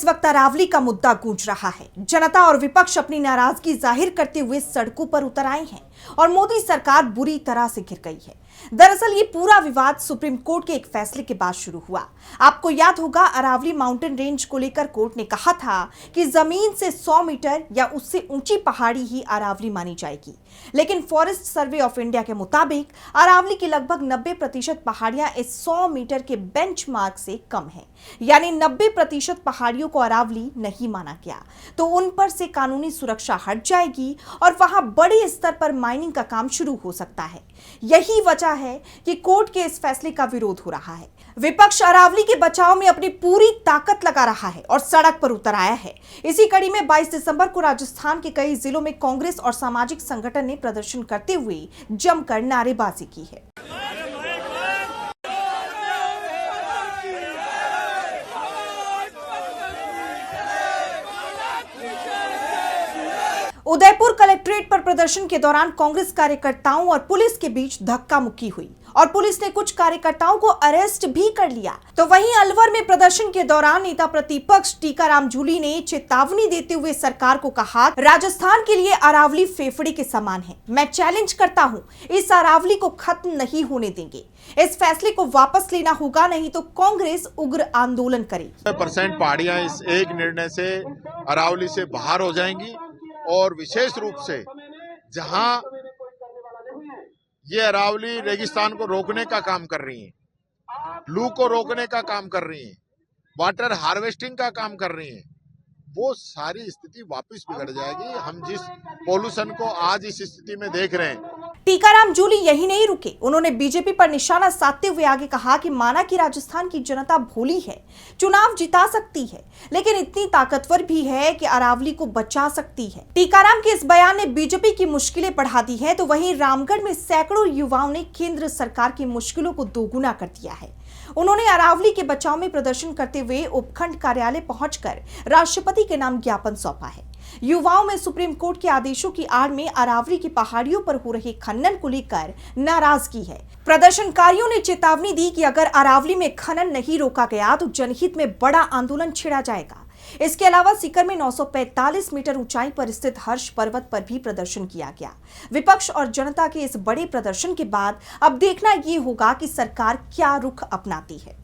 इस वक्त अरावली का मुद्दा गूंज रहा है। जनता और विपक्ष अपनी नाराजगी जाहिर करते हुए सड़कों पर उतर आए हैं और मोदी सरकार बुरी तरह से घिर गई है। दरअसल ये पूरा विवाद सुप्रीम कोर्ट के एक फैसले के बाद शुरू हुआ। आपको याद होगा, अरावली माउंटेन रेंज को लेकर कोर्ट ने कहा था कि जमीन से 100 मीटर या उससे ऊंची पहाड़ी ही अरावली मानी जाएगी, लेकिन फॉरेस्ट सर्वे ऑफ इंडिया के मुताबिक अरावली की लगभग 90% पहाड़ियां इस 100 मीटर के बेंचमार्क से कम है, यानी 90% पहाड़ियों को अरावली नहीं माना गया तो उन पर से कानूनी सुरक्षा हट जाएगी और वहां बड़े स्तर पर माइनिंग का काम शुरू हो सकता है। यही वजह है कि कोर्ट के इस फैसले का विरोध हो रहा है। विपक्ष अरावली के बचाव में अपनी पूरी ताकत लगा रहा है और सड़क पर उतर आया है। इसी कड़ी में 22 दिसंबर को राजस्थान के कई जिलों में कांग्रेस और सामाजिक संगठन ने प्रदर्शन करते हुए जमकर नारेबाजी की है। उदयपुर कलेक्ट्रेट पर प्रदर्शन के दौरान कांग्रेस कार्यकर्ताओं और पुलिस के बीच धक्का मुक्की हुई और पुलिस ने कुछ कार्यकर्ताओं को अरेस्ट भी कर लिया। तो वहीं अलवर में प्रदर्शन के दौरान नेता प्रतिपक्ष टीकाराम जूली ने चेतावनी देते हुए सरकार को कहा, राजस्थान के लिए अरावली फेफड़े के समान है। मैं चैलेंज करता हूं, इस अरावली को खत्म नहीं होने देंगे। इस फैसले को वापस लेना होगा, नहीं तो कांग्रेस उग्र आंदोलन करेगी। % पहाड़ियां इस एक निर्णय से अरावली से बाहर हो जाएंगी और विशेष रूप से जहां ये अरावली रेगिस्तान को रोकने का काम कर रही है, लू को रोकने का काम कर रही है, वाटर हार्वेस्टिंग का काम कर रही है, वो सारी स्थिति वापस बिगड़ जाएगी। हम जिस पोल्यूशन को आज इस स्थिति में देख रहे हैं। टीकाराम जूली यही नहीं रुके, उन्होंने बीजेपी पर निशाना साधते हुए आगे कहा कि माना कि राजस्थान की जनता भोली है, चुनाव जिता सकती है, लेकिन इतनी ताकतवर भी है कि अरावली को बचा सकती है। टीकाराम के इस बयान ने बीजेपी की मुश्किलें बढ़ा दी है, तो वहीं रामगढ़ में सैकड़ों युवाओं ने केंद्र सरकार की मुश्किलों को दोगुना कर दिया है। उन्होंने अरावली के बचाव में प्रदर्शन करते हुए उपखंड कार्यालय पहुंचकर राष्ट्रपति के नाम ज्ञापन सौंपा है। युवाओं में सुप्रीम कोर्ट के आदेशों की आड़ में अरावली की पहाड़ियों पर हो रहे खनन को लेकर नाराजगी है। प्रदर्शनकारियों ने चेतावनी दी कि अगर अरावली में खनन नहीं रोका गया तो जनहित में बड़ा आंदोलन छिड़ा जाएगा। इसके अलावा सीकर में 945 मीटर ऊंचाई पर स्थित हर्ष पर्वत पर भी प्रदर्शन किया गया। विपक्ष और जनता के इस बड़े प्रदर्शन के बाद अब देखना ये होगा कि सरकार क्या रुख अपनाती है।